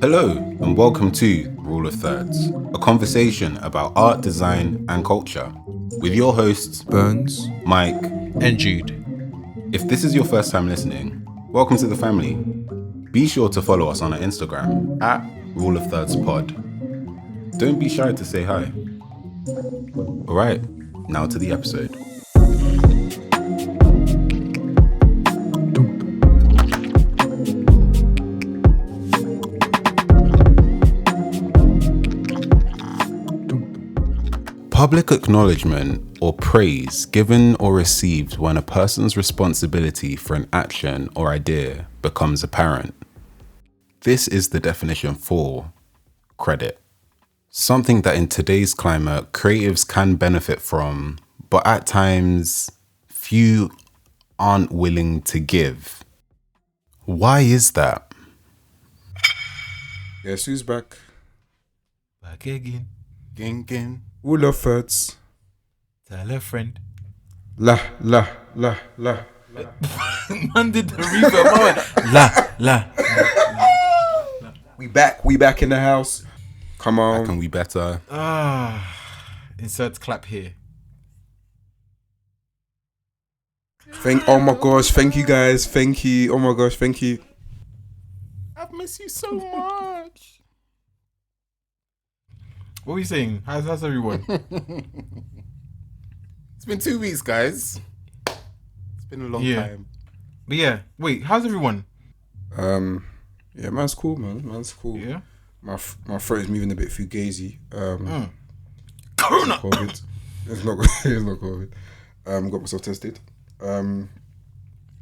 Hello, and welcome to Rule of Thirds, a conversation about art, design, and culture, with your hosts, Burns, Mike, and Jude. If this is your first time listening, welcome to the family. Be sure to follow us on our Instagram at Rule of Thirds Pod. Don't be shy to say hi. Alright, now to the episode. Public acknowledgement or praise given or received when a person's responsibility for an action or idea becomes apparent. This is the definition for credit. Something that in today's climate, creatives can benefit from, but at times, few aren't willing to give. Why is that? Guess who's back? Back again. Ging. Rule of Thirds. Tell a friend. La. Man did the reverb. La. We back in the house. Come on. Can we better? Insert clap here. Oh my gosh, thank you guys. Thank you. Oh my gosh, thank you. I've missed you so much. What were you saying? How's everyone? It's been 2 weeks, guys. It's been a long time. But yeah, wait, how's everyone? Yeah, man's cool, man. Man's cool. Yeah. My throat is moving a bit fugazi. Corona. COVID. It's not COVID. Got myself tested. But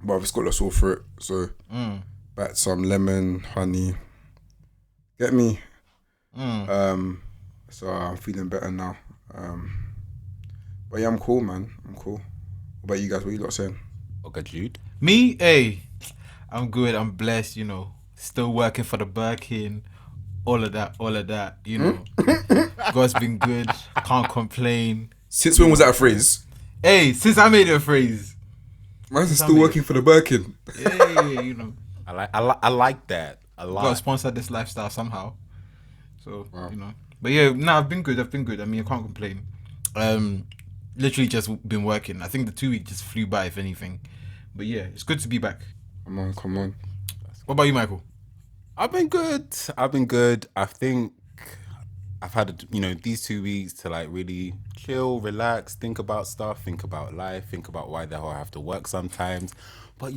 I've just got a sore throat. So back some lemon, honey. Get me. So I'm feeling better now. But yeah, I'm cool, man. I'm cool. What about you guys? What you lot saying? Okay, Jude. Me? Hey. I'm good. I'm blessed, Still working for the Birkin. All of that, God's been good. Can't complain. Since when was that a phrase? Hey, since I made it a phrase. Man's still working for the Birkin. Yeah, I like that a lot. Gotta sponsor this lifestyle somehow. So, But yeah, I've been good. I mean, I can't complain. Literally just been working. I think the 2 weeks just flew by, if anything. But yeah, it's good to be back. Come on. What about you, Michael? I've been good. I think I've had, these 2 weeks to like really chill, relax, think about stuff, think about life, think about why the hell I have to work sometimes. But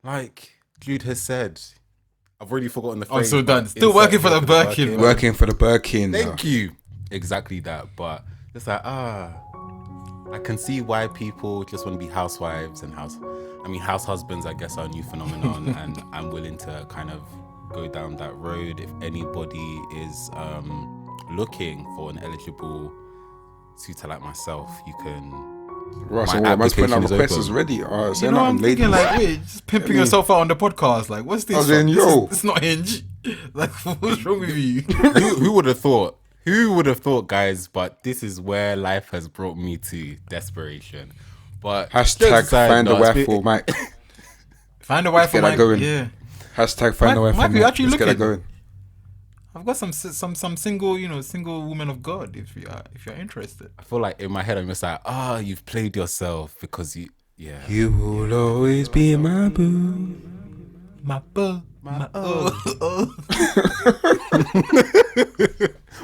like Jude has said, I've already forgotten the phrase. I'm so done. Still working for the Birkin. Working for the Birkin. Thank you. Exactly that. But it's like, I can see why people just want to be housewives and house husbands, I guess, are a new phenomenon. And I'm willing to kind of go down that road. If anybody is looking for an eligible suitor like myself, you can... Right, so what, man's putting out requests ready. I'm thinking like, wait, just pimping yourself out on the podcast. Like, what's this? It's not Hinge. Like, what's wrong with you? Who would have thought? Who would have thought, guys? But this is where life has brought me to desperation. But hashtag find a wife for Mike. Find a wife for Mike. Yeah. Hashtag find a wife for Mike. You actually Let's get that looking? going. I've got some single, single woman of God. If you're interested, I feel like in my head I'm just like, you've played yourself because you. You will always be my boo. My boo.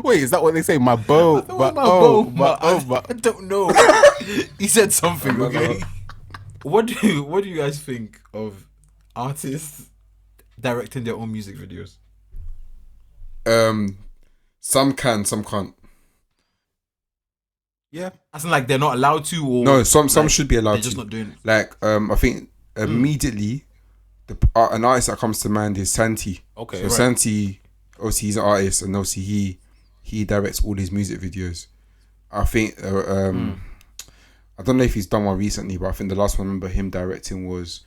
Wait, is that what they say? My beau. I don't know. He said something. Okay. What do you guys think of artists directing their own music videos? Some can, some can't. Yeah, as in like they're not allowed to, or no, some should be allowed. They're to. just not doing it. Like I think immediately, an artist that comes to mind is Santi. Okay, so right. Santi, obviously he's an artist, and obviously he directs all his music videos. I think I don't know if he's done one recently, but I think the last one I remember him directing was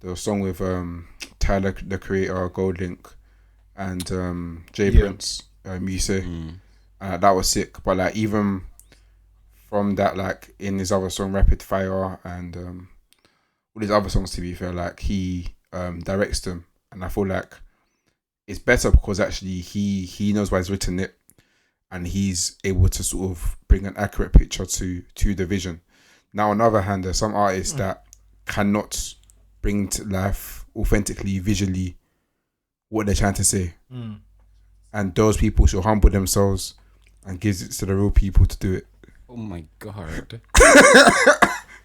the song with Tyler the Creator, Goldlink, and Jay Prince, Muse. That was sick. But like even from that, like in his other song Rapid Fire and all his other songs, to be fair, like he directs them, and I feel like it's better because actually he knows why he's written it, and he's able to sort of bring an accurate picture to the vision. Now, on the other hand, there's some artists that cannot bring to life authentically, visually, what they're trying to say. And those people should humble themselves and give it to the real people to do it. Oh my god.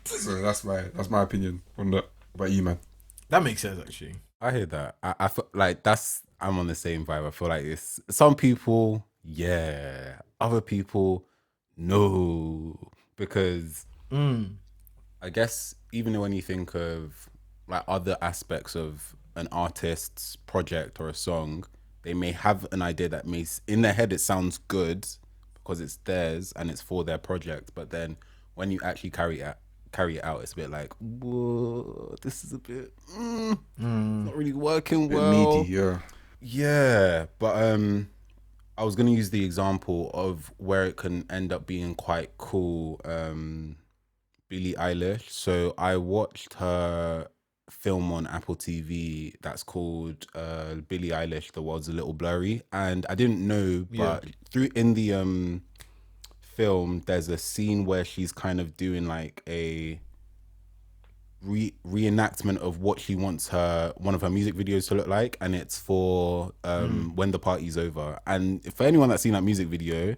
So that's my opinion on that. What about you, man? That makes sense, actually. I hear that. I feel like I'm on the same vibe. I feel like it's some people, yeah. Other people, no. Because I guess even when you think of like other aspects of an artist's project or a song, they may have an idea that in their head it sounds good because it's theirs and it's for their project. But then when you actually carry it out, it's a bit like, whoa, this is a bit not really working well. Meaty, yeah. Yeah, but I was gonna use the example of where it can end up being quite cool. Billie Eilish. So I watched her film on Apple TV that's called Billie Eilish, The World's a Little Blurry, and I didn't know, but through in the film there's a scene where she's kind of doing like a reenactment of what she wants one of her music videos to look like, and it's for When the Party's Over. And for anyone that's seen that music video,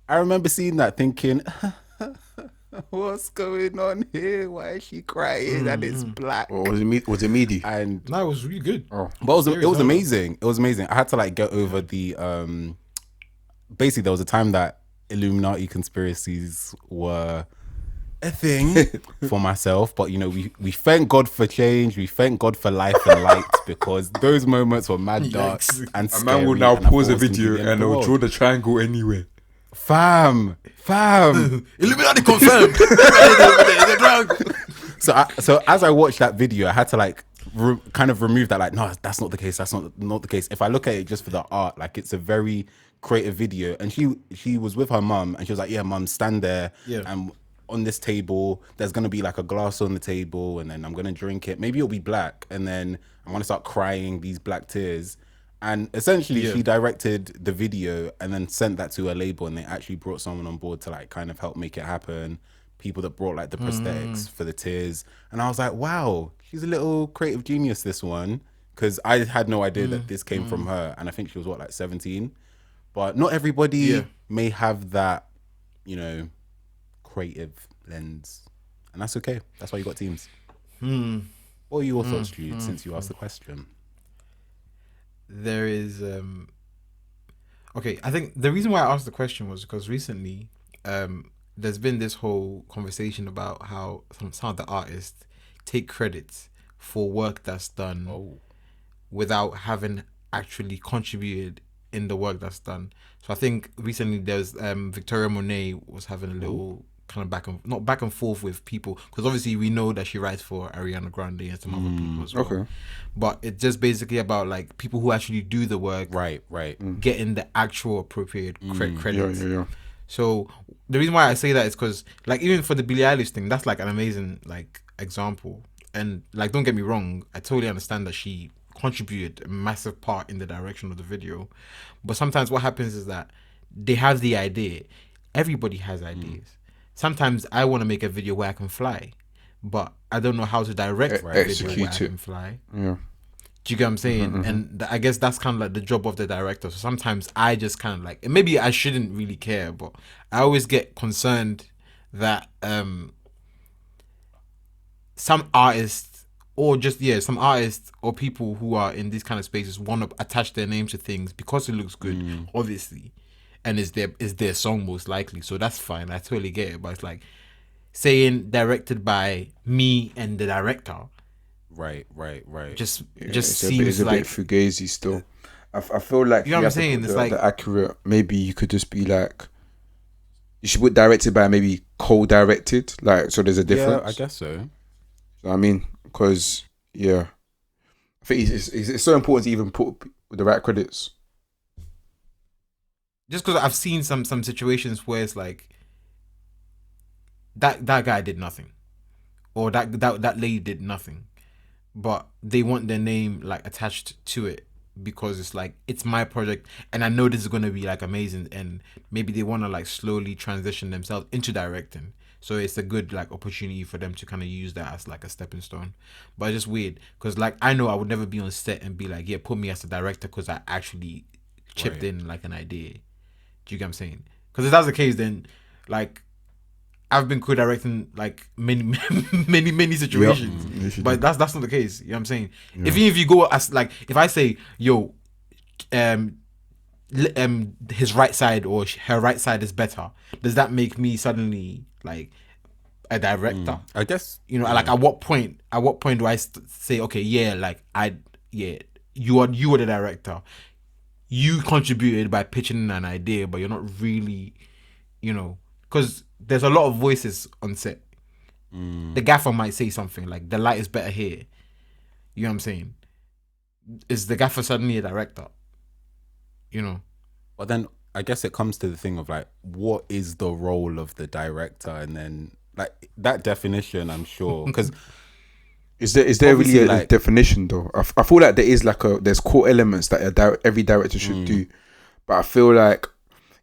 I remember seeing that thinking, what's going on here? Why is she crying? And it's black. Or was it meaty? And No, it was really good. Oh, but it was amazing. It was amazing. I had to like get over the basically there was a time that Illuminati conspiracies were a thing for myself, but you know, we thank God for change, we thank God for life and light, because those moments were mad dark and scary. A man will now pause the video and they'll draw the triangle anywhere. Fam. Illuminati confirmed. So as I watched that video, I had to like kind of remove that, like, no, that's not the case. That's not the case. If I look at it just for the art, like, it's a very creative video. And she was with her mum, and she was like, yeah, mum, stand there. Yeah. And on this table, there's gonna be like a glass on the table, and then I'm gonna drink it. Maybe it'll be black, and then I'm gonna start crying these black tears. And essentially, she directed the video and then sent that to her label, and they actually brought someone on board to like kind of help make it happen. People that brought like the prosthetics for the tears, and I was like, wow, she's a little creative genius, this one, because I had no idea that this came from her, and I think she was like 17. But not everybody may have that, you know, creative lens, and that's okay. That's why you got teams. What are your thoughts, Jude, since you asked the question? There is okay, I think the reason why I asked the question was because recently there's been this whole conversation about how some of the artists take credit for work that's done without having actually contributed in the work that's done. So I think recently there's Victoria Monet was having a little kind of not back and forth with people, because obviously we know that she writes for Ariana Grande and some other people as well. Okay. But it's just basically about like people who actually do the work, right, getting the actual appropriate credit. Yeah. So the reason why I say that is because like even for the Billie Eilish thing, that's like an amazing like example. And like, don't get me wrong, I totally understand that she contributed a massive part in the direction of the video. But sometimes what happens is that they have the idea. Everybody has ideas. Sometimes I want to make a video where I can fly, but I don't know how to direct a video where I can fly. Yeah. Do you get what I'm saying? And I guess that's kind of like the job of the director. So sometimes I just kind of like, maybe I shouldn't really care, but I always get concerned that some artists or people who are in these kind of spaces want to attach their name to things because it looks good, obviously. And is their song most likely, so that's fine. I totally get it, but it's like saying directed by me and the director. Right. Just seems like a bit fugazi still. I feel like you know what I'm saying. It's like the accurate. Maybe you could just be like, you should put directed by maybe co-directed. Like, so there's a difference. Yeah, I guess so. You know what I mean, because I think it's so important to even put the right credits. Just because I've seen some situations where it's like that guy did nothing, or that lady did nothing, but they want their name like attached to it because it's like it's my project and I know this is gonna be like amazing, and maybe they want to like slowly transition themselves into directing. So it's a good like opportunity for them to kind of use that as like a stepping stone. But it's just weird because like I know I would never be on set and be like, yeah, put me as a director because I actually chipped in like an idea. Do you get what I'm saying? Because if that's the case, then like I've been co-directing like many many situations, but that's not the case. You know what I'm saying? Even if you go as like if I say, yo, his right side or her right side is better, does that make me suddenly like a director? I guess, you know, like at what point do I say, okay, yeah, like you are the director, you contributed by pitching in an idea, but you're not really, you know, because there's a lot of voices on set. The gaffer might say something like the light is better here. You know what I'm saying? Is the gaffer suddenly a director? You know? But then I guess it comes to the thing of like, what is the role of the director? And then like that definition, I'm sure, because is there really a definition though? I feel like there is like there's core elements that every director should do, but I feel like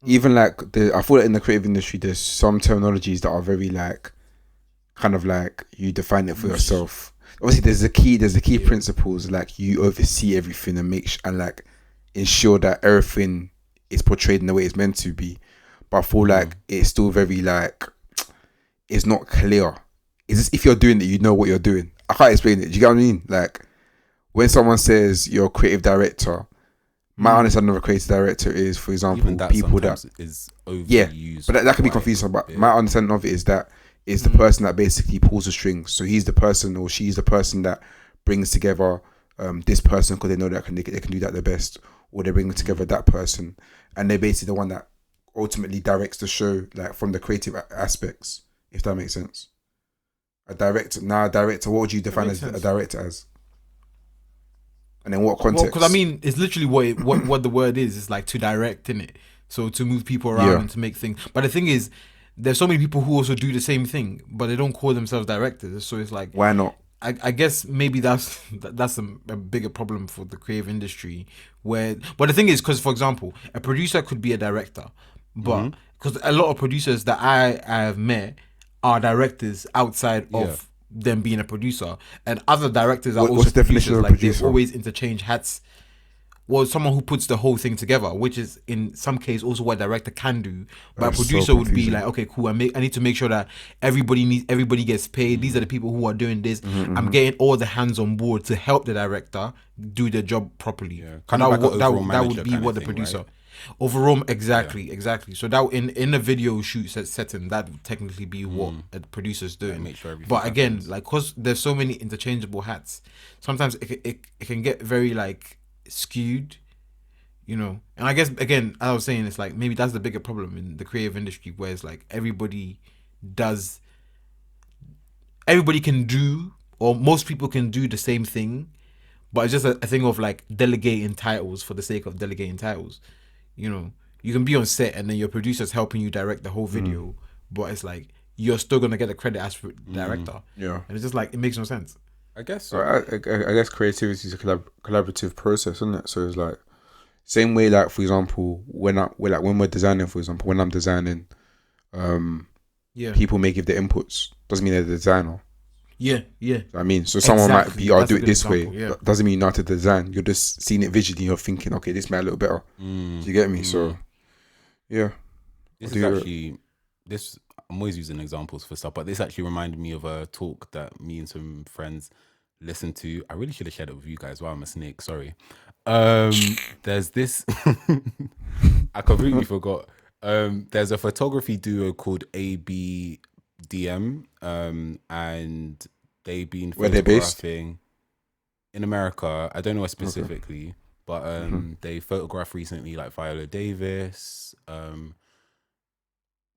even like I feel like in the creative industry there's some terminologies that are very like kind of like you define it for yourself. Obviously there's the key principles, like you oversee everything and and like ensure that everything is portrayed in the way it's meant to be. But I feel like it's still very like it's not clear. It's just if you're doing it, you know what you're doing. I can't explain it. Do you get what I mean? Like when someone says you're a creative director, my understanding of a creative director is, for example, that people that is overused. But that can be confusing. But my understanding of it is that is the person that basically pulls the strings. So he's the person or she's the person that brings together this person because they know that they can do that the best, or they bring together that person, and they're basically the one that ultimately directs the show, like from the creative aspects. If that makes sense. A director. What would you define as a director as? And in what context? Because I mean, it's literally what the word is. It's like to direct, innit? So to move people around and to make things. But the thing is, there's so many people who also do the same thing, but they don't call themselves directors. So it's like, why not? I guess maybe that's a bigger problem for the creative industry. But the thing is, because for example, a producer could be a director, but because a lot of producers that I have met are directors outside of them being a producer, and other directors are also producers. Like they always interchange hats. Well, someone who puts the whole thing together, which is in some case also what a director can do. But a producer would be like, okay, cool. I need to make sure that everybody gets paid. These are the people who are doing this. I'm getting all the hands on board to help the director do the job properly. Yeah. That would be what the producer. Right? Overall, exactly. So that in a video shoot setting, that would technically be what a producer's doing. Make sure but again, happens. Like, cause there's so many interchangeable hats, sometimes it can get very like skewed, you know. And I guess again, as I was saying, it's like maybe that's the bigger problem in the creative industry, where it's like everybody can do, or most people can do the same thing, but it's just a thing of like delegating titles for the sake of delegating titles. You know, you can be on set and then your producer's helping you direct the whole video, but it's like you're still gonna get the credit as director. Yeah, and it's just like it makes no sense. I guess so. I guess creativity is a collaborative process, isn't it? So it's like same way, like for example, when we're designing, for example, when I'm designing, people may give their inputs. Doesn't mean they're the designer. Yeah. I mean, so someone might be, I'll do it this way. Yeah. Doesn't mean you know how to design. You're just seeing it visually. You're thinking, okay, this might look better. Do you get me? So, yeah. I'm always using examples for stuff, but this actually reminded me of a talk that me and some friends listened to. I really should have shared it with you guys. Wow, I'm a snake. Sorry. There's this. I completely forgot. There's a photography duo called ABDM, and they've been photographing in America. I don't know where specifically, but they photographed recently like Viola Davis.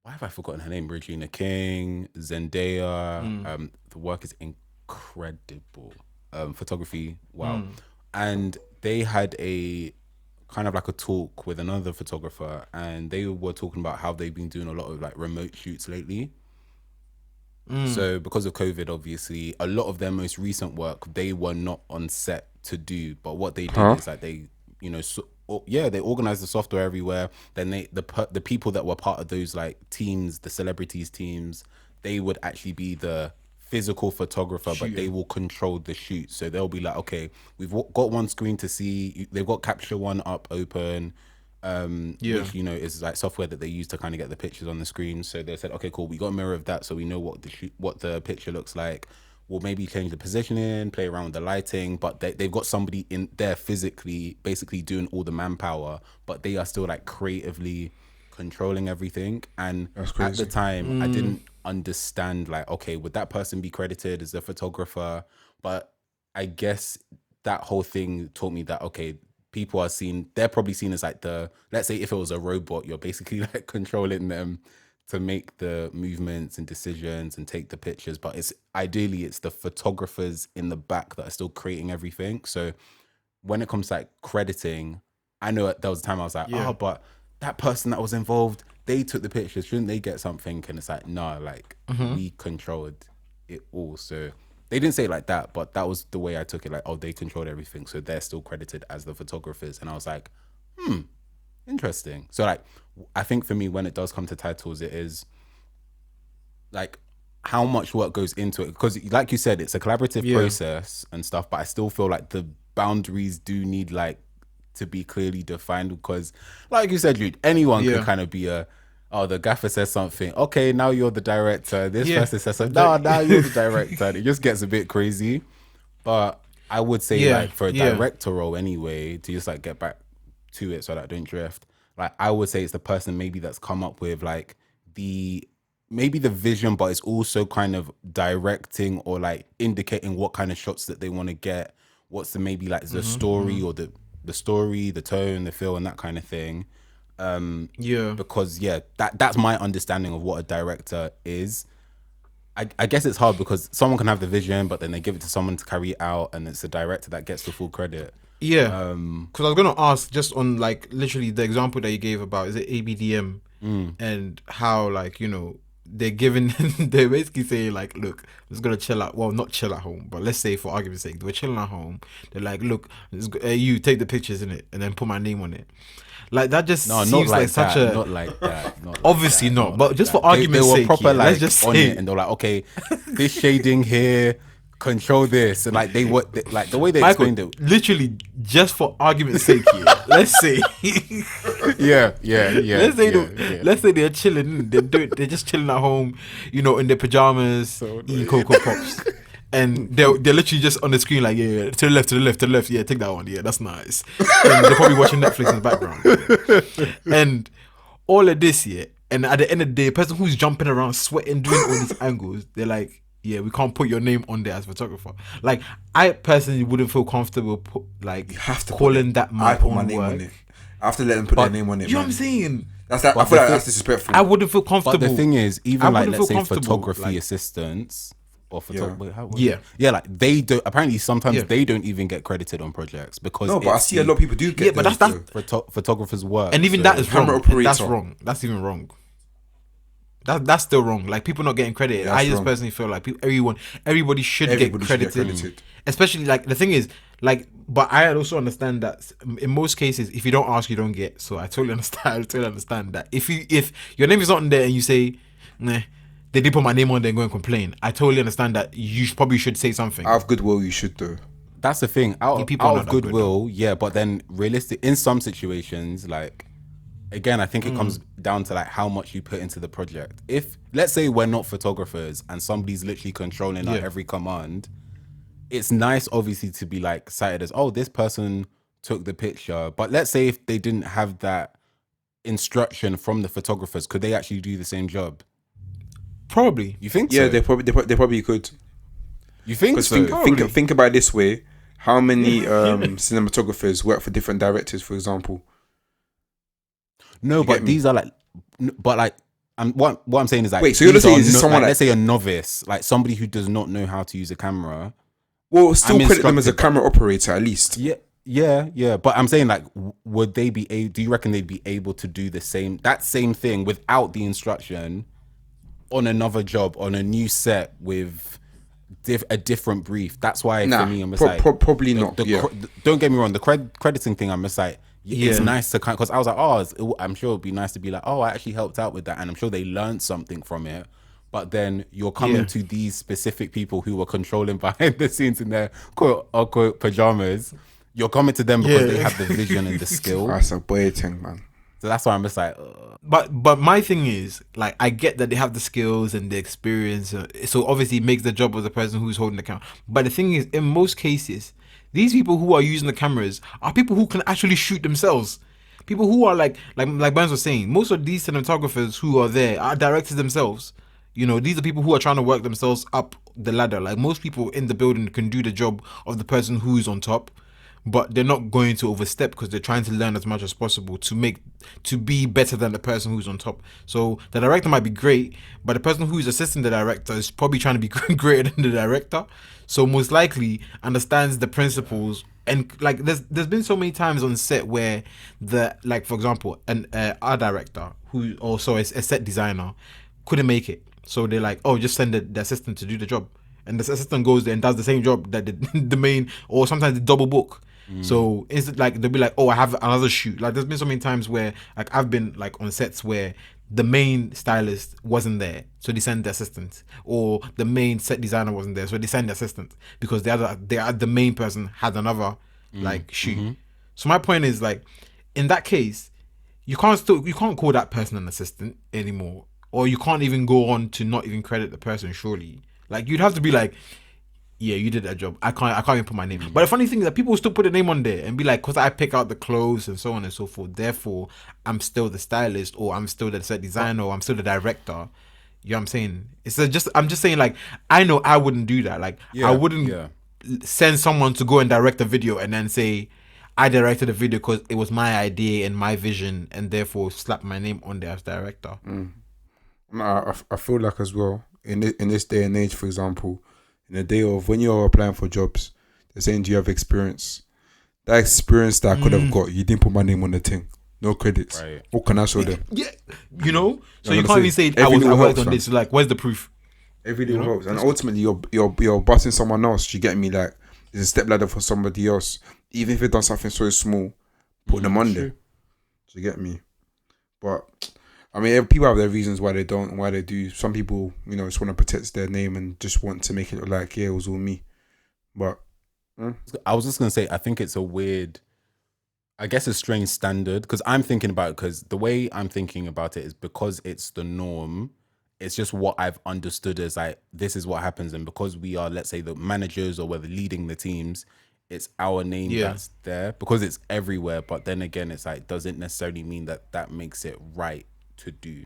Why have I forgotten her name? Regina King, Zendaya. The work is incredible. Photography, wow. And they had a kind of like a talk with another photographer, and they were talking about how they've been doing a lot of like remote shoots lately. So because of COVID, obviously, a lot of their most recent work, they were not on set to do. But what they did is like they they organize the software everywhere. Then the people that were part of those like teams, the celebrities teams, they would actually be the physical photographer, but they will control the shoot. So they'll be like, okay, we've got one screen to see. They've got Capture One up open, which is like software that they use to kind of get the pictures on the screen. So they said, okay, cool, we got a mirror of that, so we know what the picture looks like. We'll maybe change the positioning, play around with the lighting, but they've got somebody in there physically, basically doing all the manpower, but they are still like creatively controlling everything. And at the time, I didn't understand like, okay, would that person be credited as a photographer? But I guess that whole thing taught me that, okay, they're probably seen as like let's say if it was a robot, you're basically like controlling them to make the movements and decisions and take the pictures, but it's the photographers in the back that are still creating everything. So when it comes to like crediting, I know there was a time I was like, but that person that was involved, they took the pictures, shouldn't they get something? And it's like, no, like we controlled it all. So they didn't say it like that, but that was the way I took it. Like, oh, they controlled everything, so they're still credited as the photographers. And I was like, interesting. So like, I think for me, when it does come to titles, it is like how much work goes into it, because like you said, it's a collaborative process and stuff, but I still feel like the boundaries do need like to be clearly defined, because like you said, Jude, anyone can kind of be the gaffer says something, okay, now you're the director, this person says something, now you're the director, and it just gets a bit crazy. But I would say like for a director role anyway, to just like get back to it so that I don't drift, like I would say it's the person maybe that's come up with like maybe the vision, but it's also kind of directing or like indicating what kind of shots that they want to get, what's the maybe like the story or the story, the tone, the feel, and that kind of thing. Because that's my understanding of what a director is. I guess it's hard because someone can have the vision, but then they give it to someone to carry it out, and it's the director that gets the full credit. Because I was gonna ask just on like literally the example that you gave about, is it ABDM, and how like they're giving they're basically saying like, look, I'm just gonna chill out. Well, not chill at home, but let's say for argument's sake, we're chilling at home. They're like, look, you take the pictures in it and then put my name on it. Like that just seems like such a not like that. Obviously not, but just for argument's sake, proper like let's just on say it, and they're like, okay, this shading here, control this, and like like the way they explained it, literally just for argument's sake here, let's say let's say they're chilling, they're just chilling at home, in their pajamas, eating Cocoa Pops, and they're literally just on the screen like, to the left, yeah, take that one, yeah, that's nice, and they're probably watching Netflix in the background, and all of this, and at the end of the day, a person who's jumping around, sweating, doing all these angles, they're like, yeah, we can't put your name on there as photographer. Like, I personally wouldn't feel comfortable you have to calling that my put own my name work. on it. I have to let them put their name on it. You know what I'm saying? I feel like that's disrespectful. I wouldn't feel comfortable. But the thing is, even like let's say comfortable, photography assistants or like they don't. Apparently, sometimes they don't even get credited on projects because but I see a lot of people do get. But that's photogrophers' work, and even that is wrong. That's wrong. That's even wrong. That's still wrong. Like, people not getting credit. I just personally feel like everybody should get credited. Especially like the thing is like, but I also understand that in most cases, if you don't ask, you don't get. So I totally understand that. If your name is not on there and you say, nah, they did put my name on there and go and complain, I totally understand that you probably should say something. Out of goodwill, you should though. That's the thing. Out of goodwill, but then realistic in some situations, like, again, I think it comes down to like how much you put into the project. If let's say we're not photographers and somebody's literally controlling our every command, it's nice obviously to be like cited as, oh, this person took the picture. But let's say if they didn't have that instruction from the photographers, could they actually do the same job? Probably. You think? Yeah, so? they probably could. You think so? Think about it this way: how many cinematographers work for different directors, for example? No, but these are like, what I'm saying is like, wait, so you're saying is someone let's say a novice, like somebody who does not know how to use a camera. Well, still credit them as a camera operator at least. Yeah. But I'm saying like, would they be do you reckon they'd be able to do that same thing without the instruction on another job, on a new set with a different brief. That's why Nah, for me, I'm just like probably not. Yeah. Don't get me wrong, the crediting thing, I'm just like, it's Yeah. nice to because I was like, I'm sure it'd be nice to be like, oh, I actually helped out with that, and I'm sure they learned something from it. But then you're coming Yeah. to these specific people who were controlling behind the scenes in their quote unquote pajamas. You're coming to them because Yeah. they have the vision and the skill. That's a boy thing, man. So that's why I'm just like, But my thing is, like, I get that they have the skills and the experience, so obviously it makes the job of the person who's holding the camera. But the thing is, in most cases, these people who are using the cameras are people who can actually shoot themselves. People who are like Burns was saying, most of these cinematographers who are there are directors themselves. You know, these are people who are trying to work themselves up the ladder. Like, most people in the building can do the job of the person who's on top, but they're not going to overstep because they're trying to learn as much as possible to be better than the person who's on top. So the director might be great, but the person who's assisting the director is probably trying to be greater than the director. So most likely understands the principles. And like there's been so many times on set where like for example our director who also is a set designer couldn't make it, so they're like, oh, just send the assistant to do the job, and the assistant goes there and does the same job that the main, or sometimes they double book. So it's like they'll be like, oh, I have another shoot. Like there's been so many times where like I've been like on sets where the main stylist wasn't there, so they send the assistant, or the main set designer wasn't there, so they send the assistant because the main person had another like shoot. So my point is, like, in that case, you can't call that person an assistant anymore, or you can't even go on to not even credit the person. Surely, like, you'd have to be like, yeah, you did that job. I can't even put my name. But the funny thing is that people will still put a name on there and be like, because I pick out the clothes and so on and so forth, therefore I'm still the stylist, or I'm still the set designer, or I'm still the director. You know what I'm saying? I'm just saying, like, I know I wouldn't do that. Like, I wouldn't send someone to go and direct a video and then say I directed a video because it was my idea and my vision, and therefore slap my name on there as director. I feel like as well in this day and age, for example, in the day of when you're applying for jobs, they're saying, do you have experience? That experience that I could have got, you didn't put my name on the thing. No credits. Right. What can I show them? Yeah, you know. So I'm you gonna can't even say, say I every little worked helps, on fam. this. Like, where's the proof? Every little helps. And ultimately, you're busting someone else. You get me? Like, there's a step ladder for somebody else. Even if they've done something so small, put them on there. Do you get me? But I mean, people have their reasons why they don't and why they do. Some people, you know, just want to protect their name and just want to make it look like, yeah, it was all me. But I was just gonna say, I think it's a weird, I guess, a strange standard, because I'm thinking about it, because the way I'm thinking about it is because it's the norm. It's just what I've understood as, like, this is what happens, and because we are, let's say, the managers, or we're leading the teams, it's our name that's there because it's everywhere. But then again, it's like, doesn't necessarily mean that makes it right to do.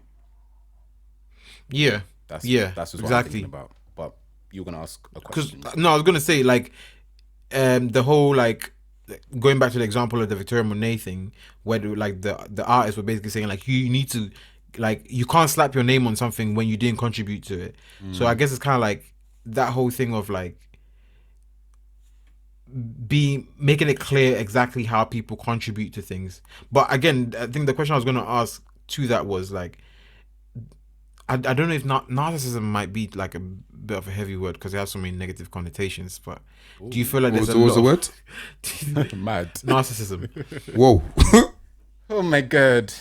Yeah, That's just what I'm thinking about. But you're gonna ask a question. No, I was gonna say, like, the whole, like, going back to the example of the Victoria Monet thing, where the artists were basically saying, like, you need to, like, you can't slap your name on something when you didn't contribute to it. So I guess it's kind of like that whole thing of, like, making it clear exactly how people contribute to things. But again, I think the question I was going to ask to that was, like, I don't know if narcissism might be like a bit of a heavy word because it has so many negative connotations, but do you feel like there's what was the word? Mad. Narcissism. Whoa. Oh my god.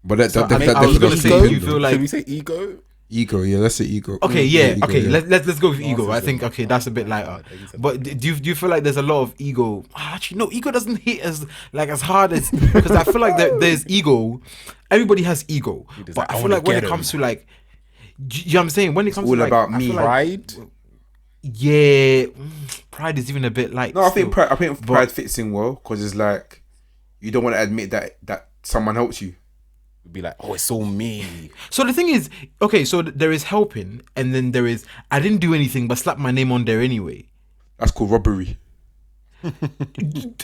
But that I was gonna say, do you feel like, should we say ego? Ego, yeah, let's say ego. Okay, Yeah, ego, okay, yeah. let's go with ego. I Narcissism. think, okay, that's a bit lighter. But do you feel like there's a lot of ego? Actually, no, ego doesn't hit as hard as, because I feel like there's ego. Everybody has ego, just but like, I I feel wanna like when get it comes him. to, like, you know what I'm saying? When it comes all to, like, about I me. feel like, Pride? yeah, pride is even a bit light. No, I think still. pride fits in well because it's like you don't want to admit that someone helped you. Be like, oh, it's all me. So the thing is, okay, so there is helping, and then there is, I didn't do anything but slap my name on there anyway. That's called robbery.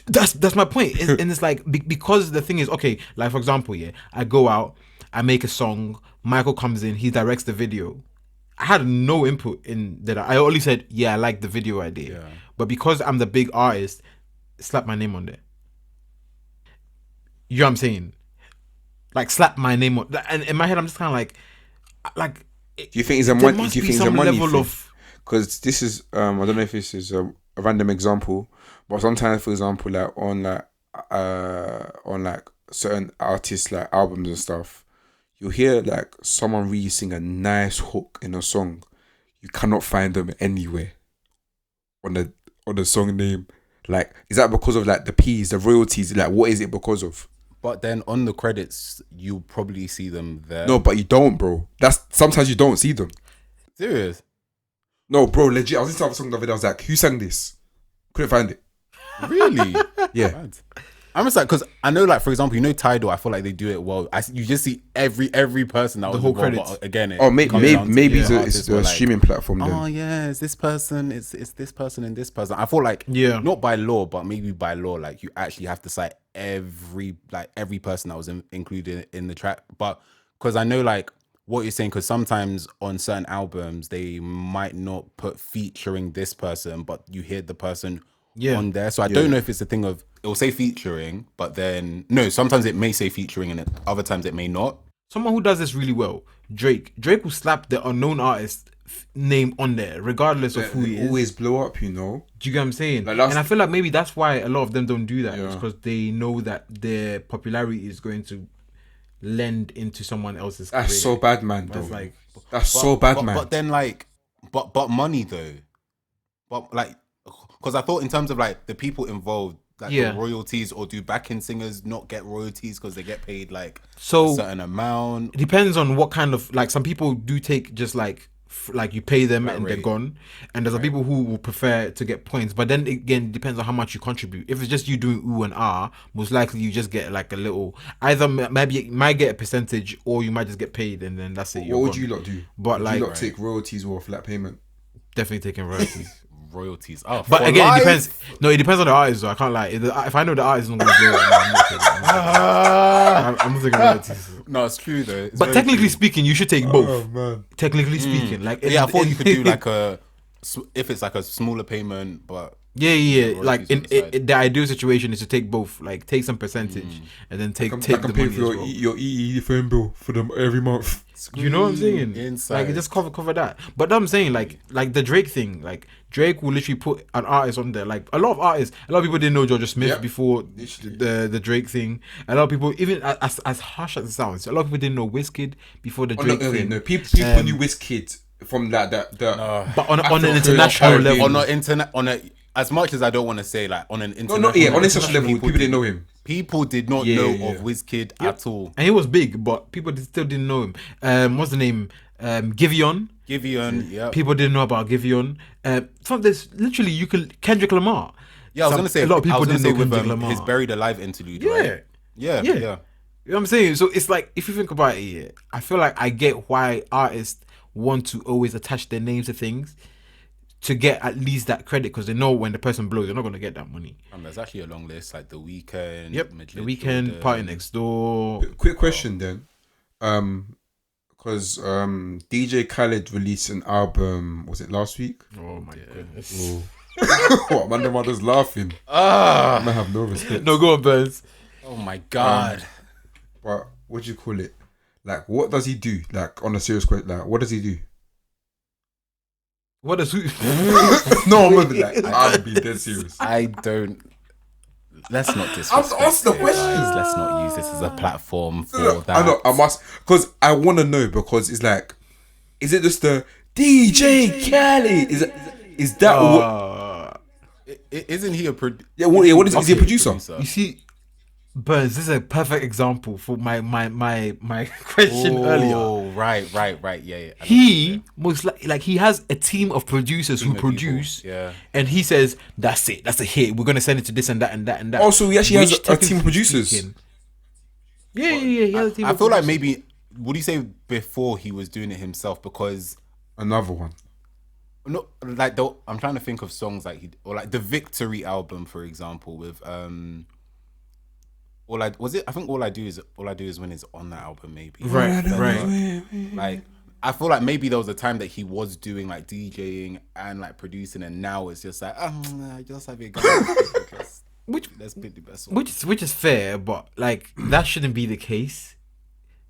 That's my point. And it's like, because the thing is, okay, like, for example, yeah, I go out, I make a song, Michael comes in, he directs the video. I had no input in that. I only said, yeah, I like the video idea. Yeah. But because I'm the big artist, slap my name on there. You know what I'm saying? Like, slap my name on, and in my head I'm just kind of like Do you think it's a there money? must Do you be think it's a some money level thing? of, because this is I don't know if this is a random example, but sometimes, for example, like on like certain artists like albums and stuff, you'll hear like someone really sing a nice hook in a song. You cannot find them anywhere on the song name. Like, is that because of like the P's, the royalties? Like, what is it because of? But then on the credits, you'll probably see them there. No, but you don't, bro. That's sometimes you don't see them. Serious? No, bro, legit. I was listening to a song the other day. I was like, who sang this? Couldn't find it. Really? Yeah. Mad. I'm just like, because I know, like, for example, you know Tidal, I feel like they do it well. You just see every person that The was whole involved, credits. but again, it Maybe comes down to maybe the it's artist were a like, streaming platform then. oh yeah, it's this person, it's this person and this person. I feel like not by law, but maybe by law, like you actually have to cite every person that was included in the track. But because I know like what you're saying, because sometimes on certain albums they might not put featuring this person, but you hear the person on there. So I don't know if it's a thing of it will say featuring, but then no, sometimes it may say featuring and other times it may not. Someone who does this really well, Drake will slap the unknown artist name on there regardless of who he is. Always blow up, you know. Do you get what I'm saying? Like and I feel like maybe that's why a lot of them don't do that. Yeah. It's because they know that their popularity is going to lend into someone else's career. That's so bad, man. That's like so bad, man. But then like, but money though, but like, because I thought in terms of like the people involved, like the royalties, or do backing singers not get royalties because they get paid like a certain amount? It depends on what kind of, like, some people do take just like you pay them and they're gone, and there's some people who will prefer to get points. But then again, it depends on how much you contribute. If it's just you doing ooh and ah, most likely you just get like a little, either maybe you might get a percentage or you might just get paid and then that's it. What would you lot do? But would you lot take royalties or flat payment? Definitely taking royalties. Royalties. Oh, but again, life? It depends. No, it depends on the artist though. I can't lie. If I know the artist is not going to blow, I'm not taking royalties. No, it's true though. It's but technically speaking, you should take both. Oh man. Technically speaking, like I thought you could do like if it's like a smaller payment, but like the ideal situation is to take both, like take some percentage and then take the money pay for your EE phone bill for them every month. You know what I'm saying? Inside. Like just cover that. But I'm saying like the Drake thing, like Drake will literally put an artist on there. Like a lot of people didn't know Georgia Smith before the Drake thing. A lot of people, even as harsh as it sounds, a lot of people didn't know Wizkid before the Drake thing. No, people knew Wizkid from that. But on an international level, on a as much as I don't want to say like on an international on international level, people didn't know him. People did not know of Wizkid at all, and he was big, but people still didn't know him. What's the name? Giveon, yeah. People didn't know about Giveon. There's literally Kendrick Lamar. Yeah, I was gonna say a lot of people didn't know with Kendrick Lamar. his Buried Alive interlude. Yeah. Right? Yeah. You know what I'm saying? So it's like, if you think about it, I feel like I get why artists want to always attach their names to things to get at least that credit, because they know when the person blows, they're not going to get that money. There's actually a long list, like The Weeknd. The Weeknd, Party Next Door. Quick question then, because DJ Khaled released an album. Was it last week? Oh my goodness! What, man? The mother's laughing. I might have no respect. No, go on, Burns. Oh my god! But what do you call it? Like, what does he do? Like, on a serious question, like, what does he do? What does who? No, I'm not like, I'll be dead serious. I don't. Let's not disrespect. Ask the question. Let's not use this as a platform for that. I know. I must, because I want to know, because it's like, is it just the DJ Khaled? Is that what? Isn't he a producer? Yeah. What is he a producer? You see, Burns, this is a perfect example for my question earlier. Oh, right. Yeah. He most like he has a team of producers who produce, and he says that's it, that's a hit. We're gonna send it to this and that and that and that. Also, he actually has a team of producers. Yeah. He has a team. I feel like maybe would you say before he was doing it himself, because another one. No, like I'm trying to think of songs like or like the Victory album, for example, with I think all I do is when it's on that album, maybe. Right. Like I feel like maybe there was a time that he was doing like DJing and like producing, and now it's just like just have it go. Let's pick the best one. Which is fair, but like that shouldn't be the case.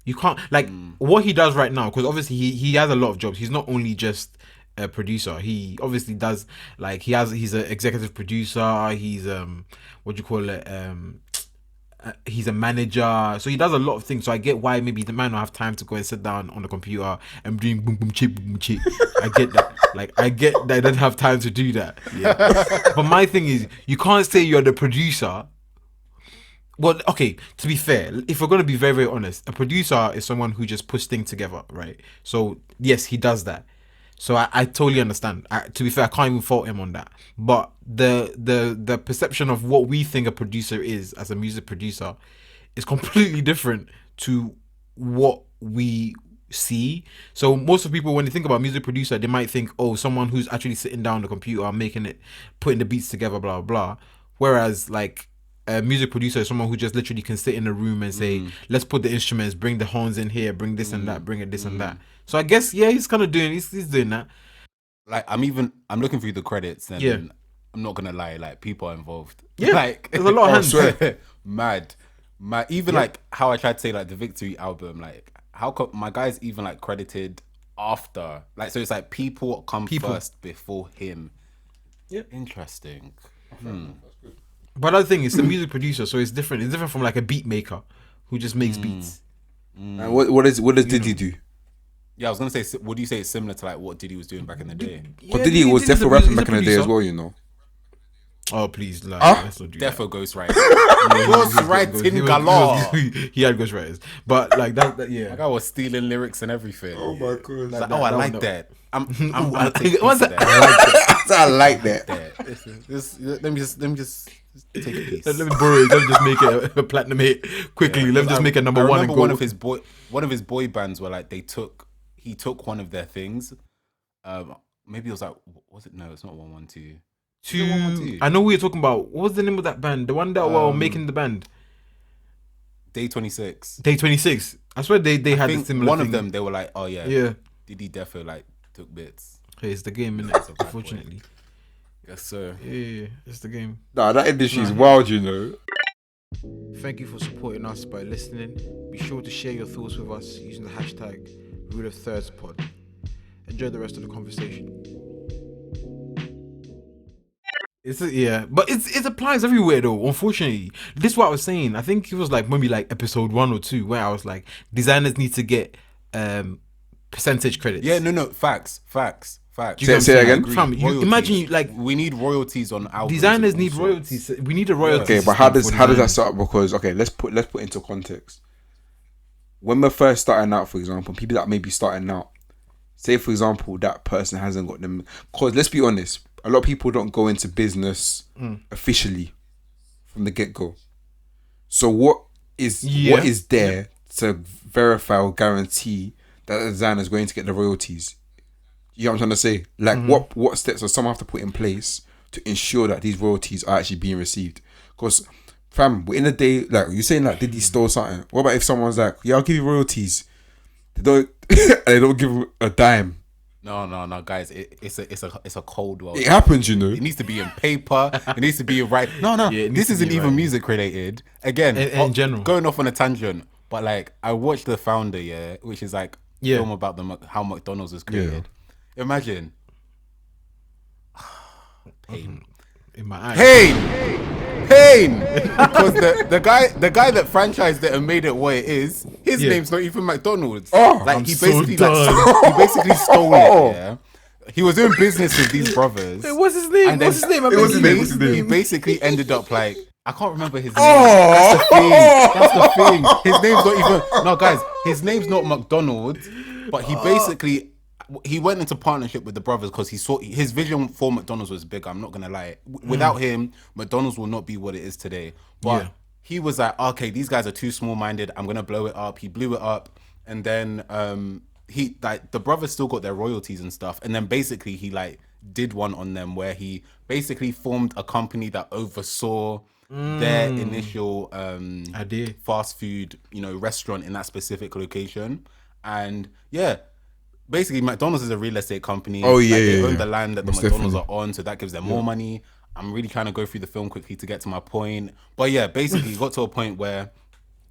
You can't like what he does right now, because obviously he has a lot of jobs. He's not only just a producer. He obviously does like he's an executive producer. He's what do you call it? He's a manager, so he does a lot of things. So I get why maybe the man don't have time to go and sit down on the computer and doing boom boom chip boom chip. I get that. Like I get that he doesn't have time to do that. Yeah. But my thing is, you can't say you're the producer. Well, okay, to be fair, if we're going to be very, very honest, a producer is someone who just puts things together, right? So, yes, he does that. So I totally understand. To be fair, I can't even fault him on that. But the perception of what we think a producer is as a music producer is completely different to what we see. So most of the people, when they think about music producer, they might think, oh, someone who's actually sitting down on the computer, making it, putting the beats together, blah, blah, blah. Whereas, like, a music producer is someone who just literally can sit in a room and say, let's put the instruments, bring the horns in here, bring this and that, bring it this and that. So I guess, yeah, he's kind of doing, he's doing that. Like, I'm looking through the credits and I'm not gonna lie, like, people are involved. Yeah, like, there's a lot of hands. Mad. Even like how I tried to say like the Victory album, like how come my guy's even like credited after, like, so it's like people come first before him. Yeah, interesting. But another thing, it's a music producer, so it's different. It's different from like a beat maker who just makes beats. And what does Diddy do? Yeah, I was gonna say, would you say it's similar to like what Diddy was doing back in the day? But Diddy was Defo rapping back in the day as well, you know. Oh please, like, let's not do that. Defo ghostwriting. Ghostwriting galore. He had ghostwriters, but like that yeah. Like I was stealing lyrics and everything. Oh my god! Like, I like that. What's that? I like that. Let me just take a piece. Let me borrow it. Let me just make it a platinum hit quickly. Let me just make a number one and go. One of his boy bands were like he took one of their things. Maybe it was like, was it? No, it's not 112. I know who you're talking about. What was the name of that band? The one that were making the band. Day 26. Day 26. I swear they had a similar one thing. of them, they were like, oh yeah. Diddy defo like took bits. Hey, it's the game, innit? Unfortunately. Yes, sir. Yeah, it's the game. Nah, that industry is wild, you know. Thank you for supporting us by listening. Be sure to share your thoughts with us using the hashtag #RuleOfThirdsPod. Enjoy the rest of the conversation. But it applies everywhere though. Unfortunately, this is what I was saying. I think it was like maybe like episode 1 or 2 where I was like, designers need to get percentage credits. Yeah, no, facts. Say again. Fam, you imagine like we need royalties on albums. Designers need royalties. We need a royalty. Okay, but how does that start? Because let's put into context. When we're first starting out, for example, people that may be starting out, say for example that person hasn't got them. Because let's be honest, a lot of people don't go into business officially from the get go. So what is there to verify or guarantee that the designer is going to get the royalties? You know what I'm trying to say? Like, what steps does someone have to put in place to ensure that these royalties are actually being received? Because, fam, we're in a day, like, you're saying, like, did he stole something? What about if someone's like, yeah, I'll give you royalties. They don't give a dime. No, guys, it's a cold world. It happens, you know. It needs to be in paper. It needs to be right. No, Yeah, this isn't even music related. Again, in general, going off on a tangent, but like, I watched The Founder, which is like a film about how McDonald's was created. Yeah. Imagine. Pain. in my eyes. Pain. Because the guy that franchised it and made it what it is, his name's not even McDonald's. I'm he so basically done. he basically stole it. Yeah. He was doing business with these brothers. Wait, what's his name? And then he basically ended up like, I can't remember his name. That's the thing. His name's not even. No, guys, his name's not McDonald's, but he went into partnership with the brothers because he saw his vision for McDonald's was big. I'm not gonna lie. Without him, McDonald's will not be what it is today. But he was like, okay, these guys are too small-minded. I'm gonna blow it up. He blew it up, and then the brothers still got their royalties and stuff. And then basically he like did one on them where he basically formed a company that oversaw their initial idea, fast food, restaurant in that specific location. And basically, McDonald's is a real estate company. They own the land that the McDonald's are on, so that gives them more money. I'm really trying to go through the film quickly to get to my point. But yeah, basically, he got to a point where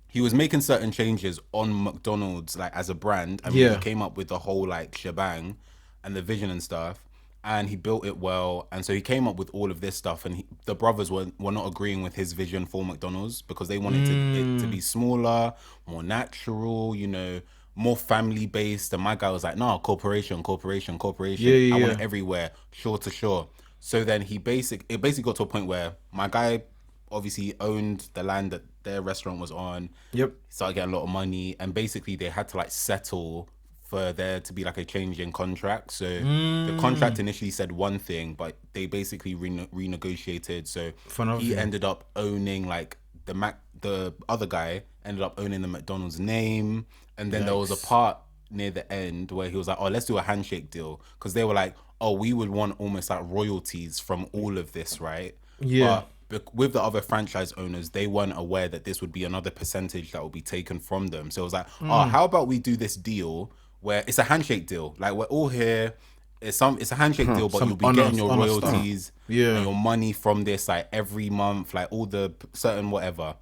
he was making certain changes on McDonald's, like as a brand, and he came up with the whole like shebang. and the vision and stuff. And he built it well, and so he came up with all of this stuff. And the brothers were not agreeing with his vision for McDonald's because they wanted it to be smaller, more natural, you know, more family based. And my guy was like, "No, corporation. I want it everywhere, shore to shore." So then it basically got to a point where my guy obviously owned the land that their restaurant was on. Yep. Started getting a lot of money, and basically they had to like settle for there to be like a change in contract. So the contract initially said one thing, but they basically renegotiated. So he ended up owning like the other guy ended up owning the McDonald's name, and then there was a part near the end where he was like, "Oh, let's do a handshake deal," because they were like, "Oh, we would want almost like royalties from all of this, right?" Yeah. But with the other franchise owners, they weren't aware that this would be another percentage that would be taken from them. So it was like, "Oh, how about we do this deal where it's a handshake deal? Like we're all here. It's a handshake deal, but you'll be getting your royalties, and your money from this like every month, like all the certain whatever."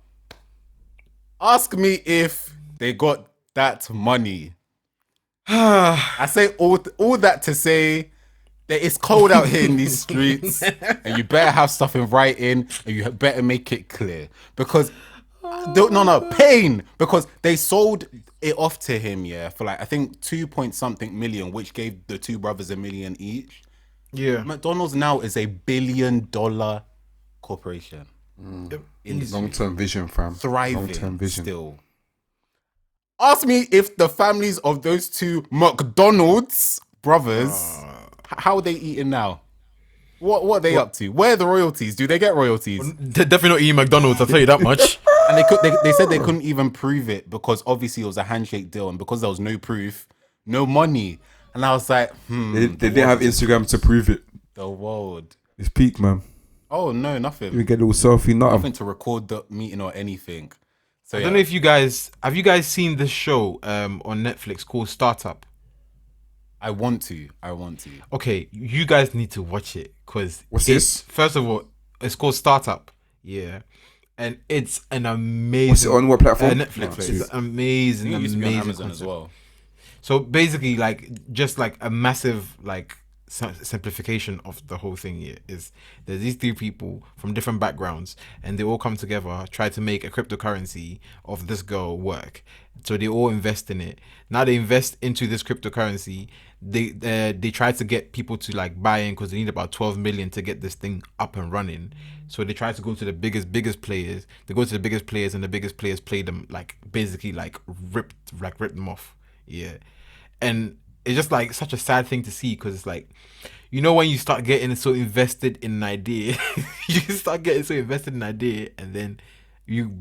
Ask me if they got that money. I say all that to say that it's cold out here in these streets, and you better have stuff in writing, and you better make it clear because pain, because they sold it off to him for like I think 2-point-something million, which gave the two brothers $1 million each. Yeah. McDonald's now is a $1 billion corporation. Long-term vision, fam. Thriving Long-term vision. still. Ask me if the families of those two McDonald's brothers, how are they eating now? What are they up to? Where are the royalties? Do they get royalties? They're definitely not eating McDonald's, I'll tell you that much. And they said they couldn't even prove it because obviously it was a handshake deal, and because there was no proof, no money. And I was like, They didn't have Instagram to prove it. The world. It's peak, man. Oh no, nothing. You get a little selfie, Nothing to record the meeting or anything. So I don't know if you guys have seen this show on Netflix called Startup. I want to. Okay, you guys need to watch it because what's this? First of all, it's called Startup. Yeah, and it's an amazing. What's it on what platform? Netflix. It's amazing. It used to be on Amazon concept as well. So basically, like just like a massive like simplification of the whole thing here is there's these three people from different backgrounds, and they all come together, try to make a cryptocurrency of this girl work. So they all invest in it. Now they invest into this cryptocurrency. They try to get people to like buy in because they need about 12 million to get this thing up and running. So they try to go to the biggest players. They go to the biggest players, and the biggest players play them like basically like rip them off. Yeah, and it's just like such a sad thing to see because it's like, you know, when you start getting so invested in an idea, and then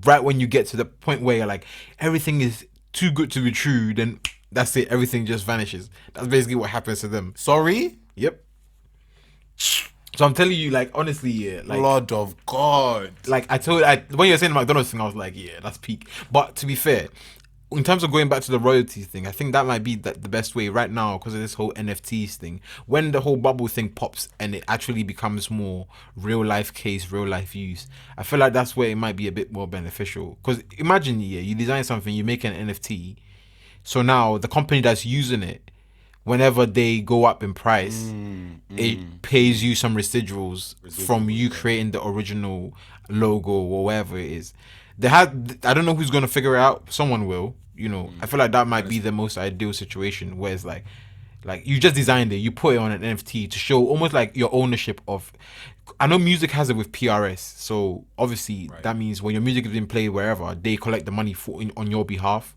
right when you get to the point where you're like everything is too good to be true, then that's it, everything just vanishes. That's basically what happens to them. Sorry? Yep. So I'm telling you, like, honestly, yeah, like Lord of God. like when you were saying the McDonald's thing, I was like, yeah, that's peak. But to be fair, in terms of going back to the royalties thing, I think that might be the best way right now because of this whole NFTs thing. When the whole bubble thing pops and it actually becomes more real life case, real life use, I feel like that's where it might be a bit more beneficial. Because imagine, you design something, you make an NFT, so now the company that's using it, whenever they go up in price, it pays you some residuals from you creating the original logo or whatever it is. I don't know who's gonna figure it out. Someone will. You know, I feel like that might be the most ideal situation where it's like you just designed it, you put it on an NFT to show almost like your ownership of. I know music has it with PRS, so obviously that means when your music is being played wherever, they collect the money on your behalf.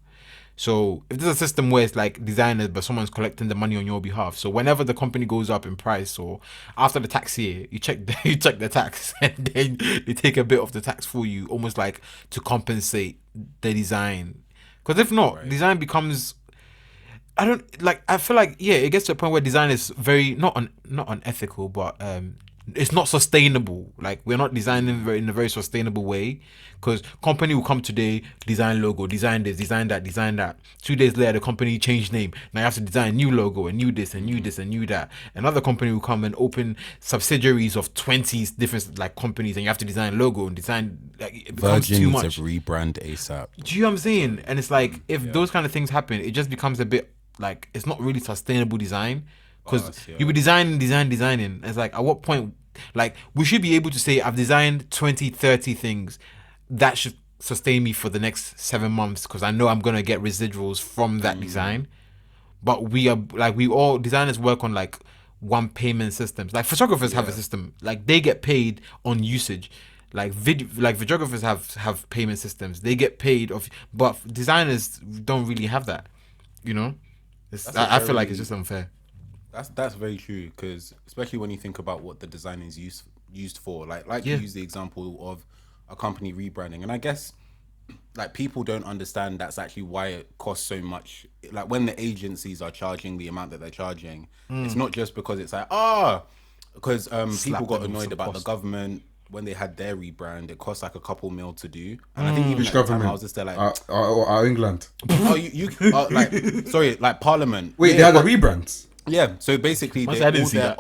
So if there's a system where it's like designers, but someone's collecting the money on your behalf, so whenever the company goes up in price or after the tax year, you check the tax, and then they take a bit of the tax for you, almost like to compensate the design. Because if not, design becomes, I feel like it gets to a point where design is very not unethical, but it's not sustainable. Like we're not designing in a very sustainable way, because company will come today, design logo, design this, design that. 2 days later, the company changed name. Now you have to design new logo and new this and new this and new that. Another company will come and open subsidiaries of 20 different like companies, and you have to design logo and design. Like it becomes Virgin too needs much. to rebrand ASAP. Do you know what I'm saying? And it's like if those kind of things happen, it just becomes a bit like it's not really sustainable design. Because you be designing. It's like, at what point, like, we should be able to say, I've designed 20, 30 things that should sustain me for the next 7 months because I know I'm going to get residuals from that design. But we are, like, we all, designers work on, like, one payment systems. Like, photographers have a system. Like, they get paid on usage. Like, videographers have payment systems. They get paid of, but designers don't really have that, you know? I feel like it's just unfair. That's very true, because especially when you think about what the design is used for, like you use the example of a company rebranding, and I guess like people don't understand that's actually why it costs so much. Like when the agencies are charging the amount that they're charging, it's not just because it's like because people got annoyed about the government when they had their rebrand. It cost like a couple mil to do, and I think even Which at the time government? I was just there like, England. you like sorry, like Parliament. Wait, they had a rebrand. Yeah, so basically, I didn't see that.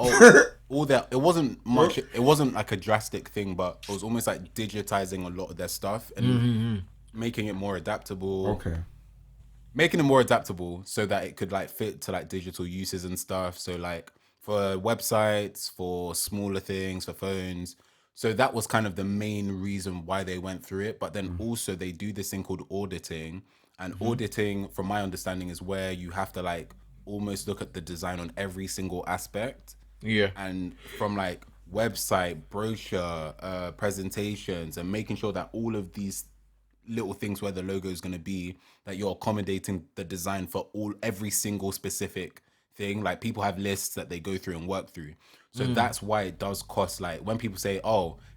all that. It wasn't much. It wasn't like a drastic thing, but it was almost like digitizing a lot of their stuff and making it more adaptable. Okay. Making it more adaptable so that it could like fit to like digital uses and stuff. So like for websites, for smaller things, for phones. So that was kind of the main reason why they went through it. But then also they do this thing called auditing, and auditing, from my understanding, is where you have to like almost look at the design on every single aspect. Yeah. And from like website, brochure, presentations, and making sure that all of these little things where the logo is going to be, that you're accommodating the design for every single specific thing. Like people have lists that they go through and work through. So that's why it does cost, like when people say,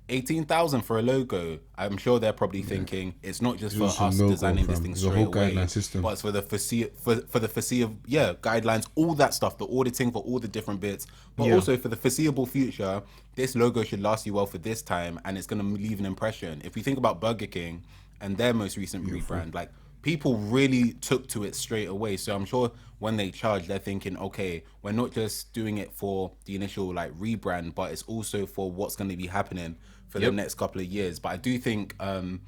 18,000 for a logo, I'm sure they're probably thinking it's not just for us designing this thing straight away, but it's for the foreseeable guidelines, all that stuff, the auditing for all the different bits, but also for the foreseeable future, this logo should last you well for this time, and it's going to leave an impression. If we think about Burger King and their most recent rebrand, like people really took to it straight away. So I'm sure when they charge, they're thinking, okay, we're not just doing it for the initial like rebrand, but it's also for what's going to be happening for the next couple of years. But I do think the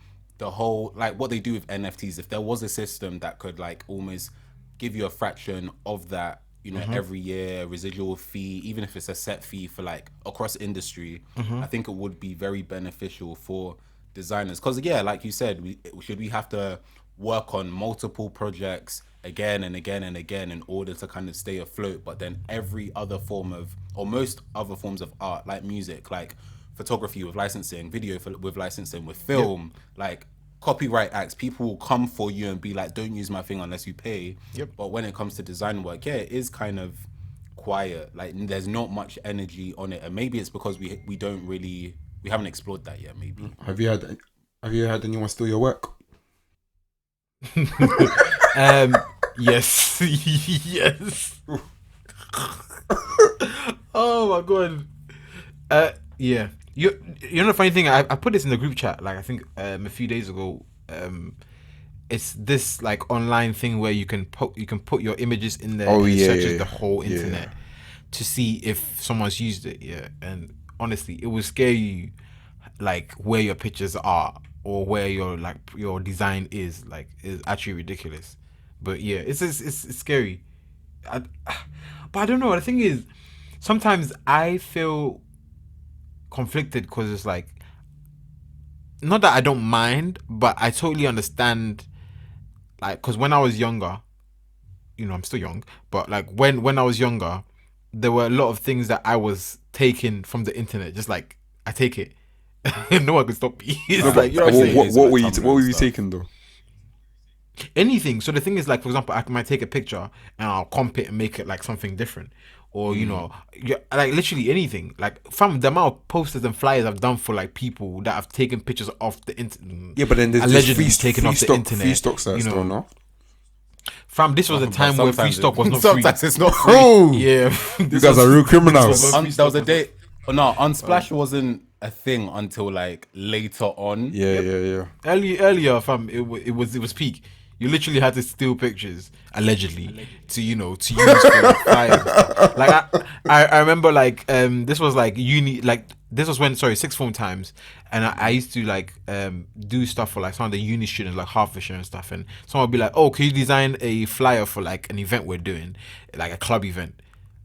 whole, like what they do with NFTs, if there was a system that could like almost give you a fraction of that, you know, every year, residual fee, even if it's a set fee for like across industry, I think it would be very beneficial for designers. Because like you said, we have to work on multiple projects again and again and again in order to kind of stay afloat. But then every other form of, or most other forms of art, like music, like photography with licensing, video with licensing, with film, like copyright acts, people will come for you and be like, don't use my thing unless you pay. But when it comes to design work, it is kind of quiet. Like there's not much energy on it, and maybe it's because we haven't explored that yet. Maybe. Have you had anyone steal your work? Yes. Yes. Oh my god. Yeah. You know the funny thing, I put this in the group chat like I think a few days ago. It's this like online thing where you can put your images in there and it searches the whole internet to see if someone's used it. Yeah. And honestly, it will scare you like where your pictures are or where your design is. Like it's actually ridiculous. But yeah, it's scary. But I don't know. The thing is, sometimes I feel conflicted because it's like, not that I don't mind, but I totally understand. Like, because when I was younger, you know, I'm still young, but like when I was younger, there were a lot of things that I was taking from the internet. Just like I take it, no one could stop me. It's like, you know what were you taking though? Anything. So the thing is, like, for example, I might take a picture and I'll comp it and make it like something different, or you know, like literally anything. Like from the amount of posters and flyers I've done for like people that have taken pictures off the internet. Yeah, but then there's allegedly taken off the internet. Free stock sites, you know, no? Fam, this was a time where free stock was not free. Sometimes it's not free. Yeah, you guys are real criminals. There was a day. No, Unsplash wasn't a thing until like later on. Yeah. Earlier, fam, it was peak. You literally had to steal pictures, allegedly. To use for flyers. Like I remember like this was like uni, like this was when sixth form times, and I used to like do stuff for like some of the uni students, like Hertfordshire and stuff, and someone would be like, oh, can you design a flyer for like an event we're doing, like a club event?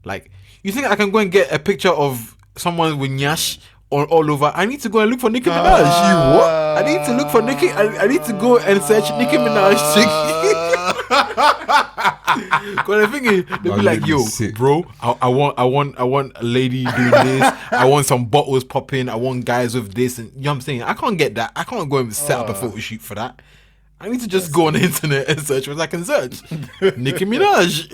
Like, you think I can go and get a picture of someone with nyash all over? I need to go and look for Nicki Minaj. You what? I need to look for Nicki. I need to go and search Nicki Minaj. Because the thing is, they'll be like, "Yo, bro, I want a lady doing this. I want some bottles popping. I want guys with this." And you know what I'm saying? I can't get that. I can't go and set up a photo shoot for that. I need to just go on the internet and search what I can search. Nicki Minaj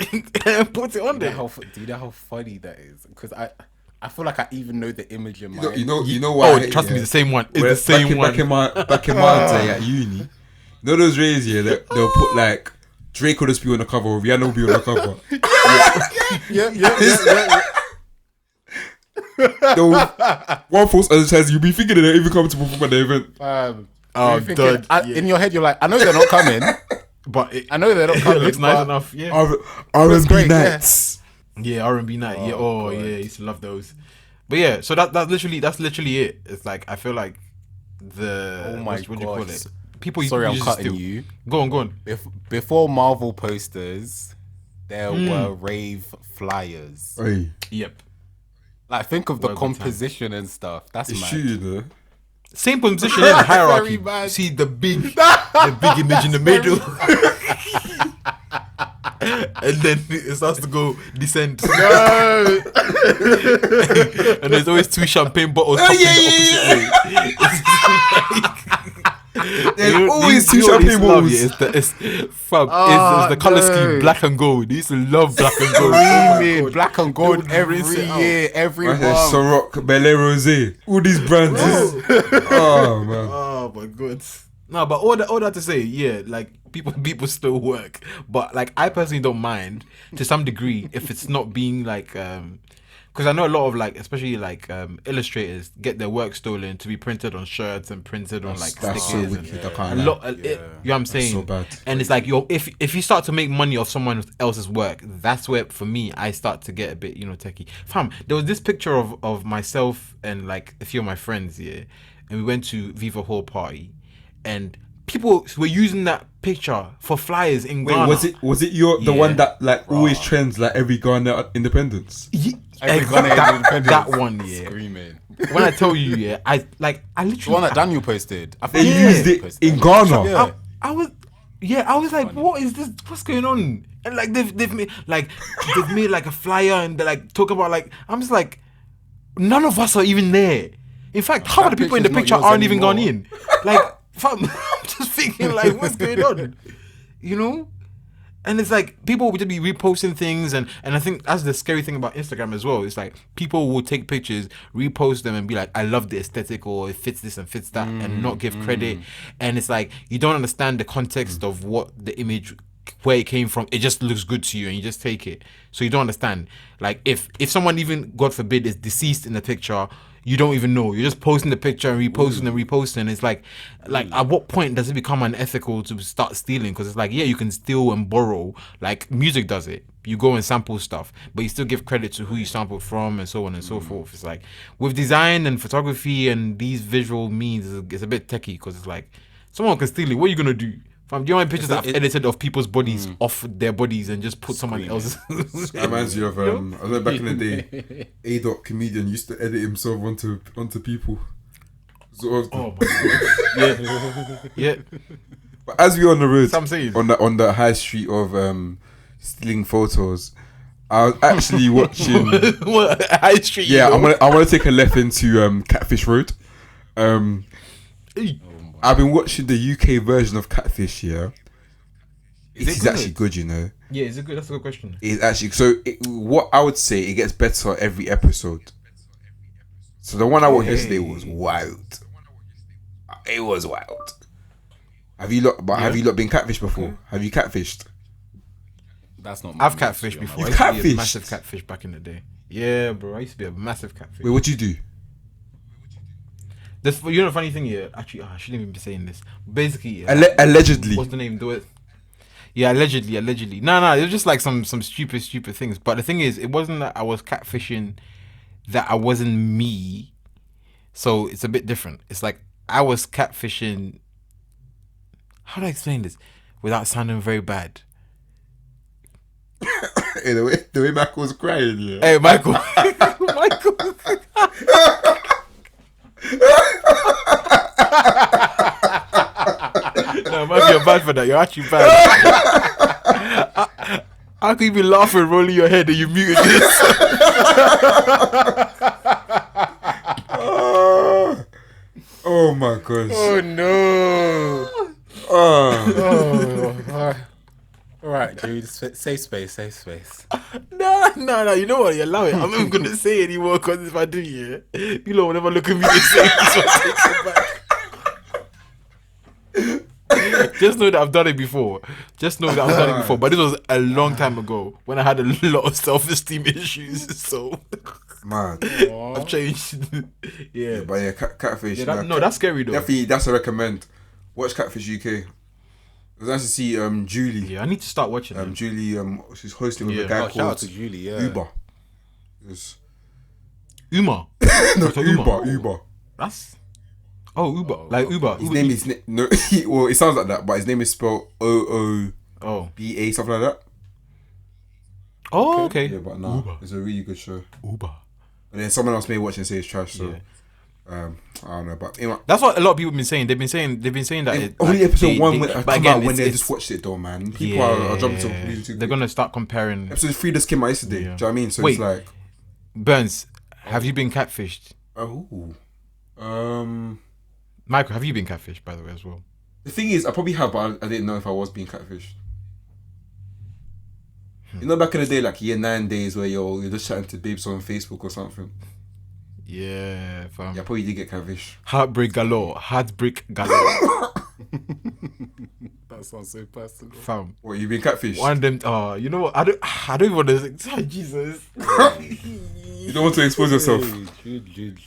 and put it on there. Do you know how funny that is? Because I feel like I even know the image in my You know why? Oh, trust me, the same one. It's the same one. Back in my day at uni, you know those rays here that they'll put like Drake will just be on the cover or Rihanna will be on the cover. One false advertising, you'll be thinking they're even coming to perform at the event. In your head, you're like, I know they're not coming, but I know they're not coming. It looks nice enough. Yeah, R&B nights. Yeah, R&B night. Yeah, yeah, I used to love those. But yeah, so that's literally it. It's like I feel like what do you call it? People. Sorry, I'm cutting you. Go on. Before Marvel posters, there were rave flyers. Hey. Yep. Like, think of the composition and stuff. That's it's mad. true, you know. Same position in hierarchy. See the big image in the middle. And then it starts to go descend. No. And there's always 2 champagne bottles popping the opposite way. There's always 2 champagne bottles. It's the color scheme, black and gold. They used to love black and gold. Black and gold every year, every month. Ciroc, Bel Rosé, all these brands. Oh man. Oh my god. No, but all that to say, yeah, like people still work, but like I personally don't mind to some degree if it's not being like because I know a lot of like especially like illustrators get their work stolen to be printed on shirts and printed on like stickers. So wicked. You know what I'm saying? So bad. And it's like if you start to make money off someone else's work, that's where for me I start to get a bit techie. Fam, there was this picture of myself and like a few of my friends here, and we went to Viva Hall party. And people were using that picture for flyers in Ghana. Was it the one that like always trends like every Ghana independence? That one, yeah. Screaming. When I tell you, I literally The one that Daniel posted. They used it in Ghana. Yeah. I was like, what is this? What's going on? And like they've made like a flyer and they're like talk about like I'm just like none of us are even there. In fact, half of the people in the picture aren't even Ghanaian. Like. I'm just thinking like what's going on, and it's like people will just be reposting things and I think that's the scary thing about Instagram as well. It's like people will take pictures, repost them and be like, I love the aesthetic or it fits this and fits that and not give credit. And it's like you don't understand the context of what the image, where it came from. It just looks good to you and you just take it, so you don't understand. Like if someone even, God forbid, is deceased in the picture, you don't even know. You're just posting the picture and reposting. It's like at what point does it become unethical to start stealing? Because it's like, yeah, you can steal and borrow. Like music does it. You go and sample stuff, but you still give credit to who you sampled from and so on and so forth. It's like with design and photography and these visual means, it's a bit techie because it's like someone can steal it. What are you gonna do? Do you know how many pictures I've edited of people's bodies off their bodies and just put someone else's? That reminds you of I know back in the day, A-Dot comedian used to edit himself onto people. Sort of. Oh my god! Yeah. But as we're on the road, I'm saying on the high street of stealing photos, I was actually watching. What high street? Yeah, I want to take a left into Catfish Road. I've been watching the UK version of Catfish. Yeah, it is actually good. Yeah, is it good? That's a good question. It's actually what I would say, it gets better every episode. So the one I watched yesterday was wild. It was wild. Have you lot been catfished before? Have you catfished? That's not. I've catfished before. You've I used to be a catfished? massive catfish back in the day. Yeah, bro. I used to be a massive catfish. Wait, what'd you do? The funny thing here, actually, I shouldn't even be saying this. Basically, Allegedly. What's the name? Do it. Yeah, allegedly. No, it was just like some stupid things. But the thing is, it wasn't that I was catfishing, that I wasn't me. So it's a bit different. It's like I was catfishing. How do I explain this without sounding very bad? Hey, the way Michael was crying, yeah. Hey, Michael. Michael. No, man, you're bad for that. You're actually bad. How can you be laughing, rolling your head, and you muted this? Oh my gosh. Oh no. Oh. All right, dude. Safe space. No. You know what? You allow it. I'm not even gonna say it anymore because if I do, yeah, you know, whenever look at me, they say this one takes it back. Just know that I've done it before. But this was a long time ago when I had a lot of self-esteem issues. So, Man. I've changed. Yeah. But yeah, Catfish. Yeah, that's scary though. Definitely, that's a recommend. Watch Catfish UK. It was nice to see Julie. Yeah, I need to start watching it. Julie, she's hosting with a guy Shout out called to Julie. Yeah. Uber. It was Uma. no, Uber. That's Uber. Like Uber. His Uber name Eats. is no. Well, it sounds like that, but his name is spelled OOBA, something like that. Oh, okay. Yeah, but no, Uber. it's a really good show. Uber. And then someone else may watch and say it's trash. So, Yeah. I don't know, but anyway, That's what a lot of people have been saying. They've been saying that it, only episode one but come again, out when they it's- just watched it though, man. People are jumping to conclusions. They're gonna start comparing. Episode 3 just came out yesterday. Do you know what I mean? So Wait. it's like, Burns, have you been catfished? Michael, have you been catfished, by the way, as well? The thing is, I probably have, but I didn't know if I was being catfished. You know, back in the day, like year 9 days, where you're just chatting to babes on Facebook or something. Yeah, fam. Yeah, I probably did get catfish. Heartbreak galore. That sounds so personal. Fam. What, you been catfish? One of them, you know what? I don't even want to say, Jesus. You don't want to expose yourself. Jude.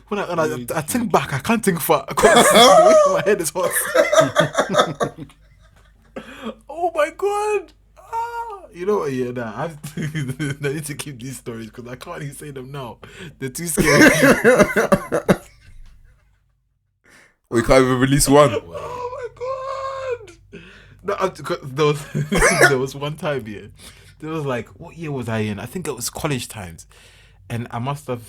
When I think back, I can't think far. My head is hot. Oh my God. You know what? Yeah, nah. I need to keep these stories because I can't even say them now. They're too scary. We can't even release one. Oh my God. No, there was one time, yeah. There was like, what year was I in? I think it was college times. And I must have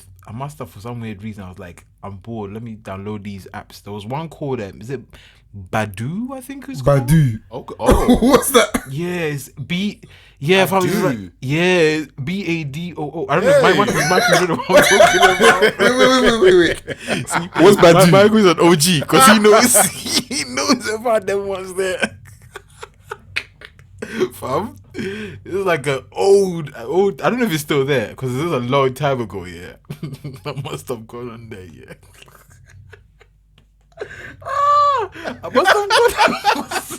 for some weird reason, I was like, I'm bored. Let me download these apps. There was one called, is it Badu? I think it's called. Badu. Oh. What's that? Yes, yeah, if I was right, yeah, BADOO. I don't know. Michael don't know what I'm talking about. Wait. See, what's Badu? Michael's an OG because he knows about them ones there. Fam, this is like an old. I don't know if it's still there because this is a long time ago. Yeah, I must have gone on there. Yeah. I must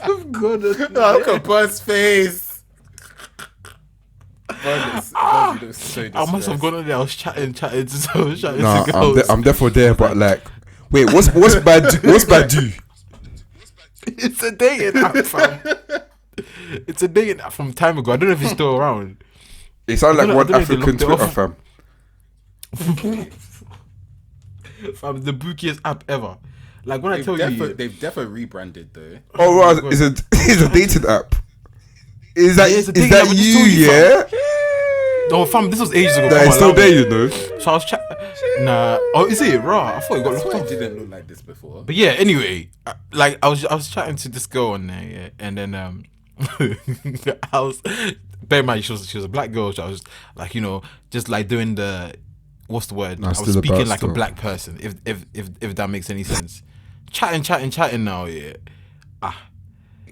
have gone on there. Look at Bud's face. I must have gone on there. I was chatting to Nah, girls. I'm definitely there, but like, wait, what's Badu? What's Badu? It's a dating app, fam. It's a dating app from time ago. I don't know if it's still around. It sounds like I one don't know if they African locked it Twitter, off. fam. Fam, the bookiest app ever. Like when I tell you, They've definitely rebranded though. Oh, wow, it's a dating app. Is that it's a is dating that app, I just you? told you, Yeah. no, fam, this was ages ago. That fam, is still allow there, me. you know. So I was Nah. Oh, is it raw? I thought it got locked It off. didn't look like this before. But yeah, anyway, like I was chatting to this girl on there, yeah, and then I was, bear in mind she was a black girl, so I was like, you know, just like doing the, what's the word? Nah, I was still speaking about like a stuff. black person, if that makes any sense. Chatting now, yeah.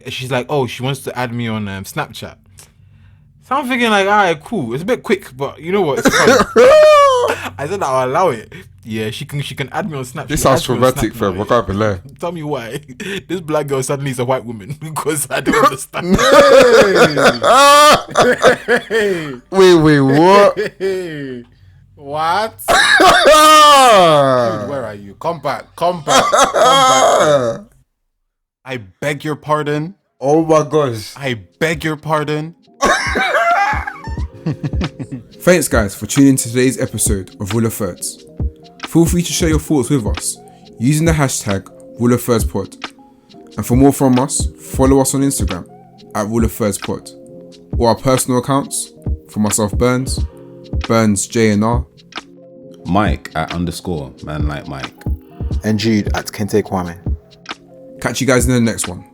She's like, oh, she wants to add me on Snapchat. So I'm thinking like, alright, cool. It's a bit quick, but you know what? It's fun. I said I'll allow it. Yeah, she can add me on Snapchat. This sounds traumatic, fam. I can't be lying. Tell me why this black girl suddenly is a white woman because I don't understand. Wait, what? What? Dude, where are you? Come back. I beg your pardon. Oh my gosh. I beg your pardon. Thanks, guys, for tuning in to today's episode of Rule of Thirds. Feel free to share your thoughts with us using the hashtag RuleOfThirdspod. And for more from us, follow us on Instagram at RuleOfThirdspod or our personal accounts, For myself, Burns JNR. Mike at _ man like Mike. And Jude at Kente Kwame. Catch you guys in the next one.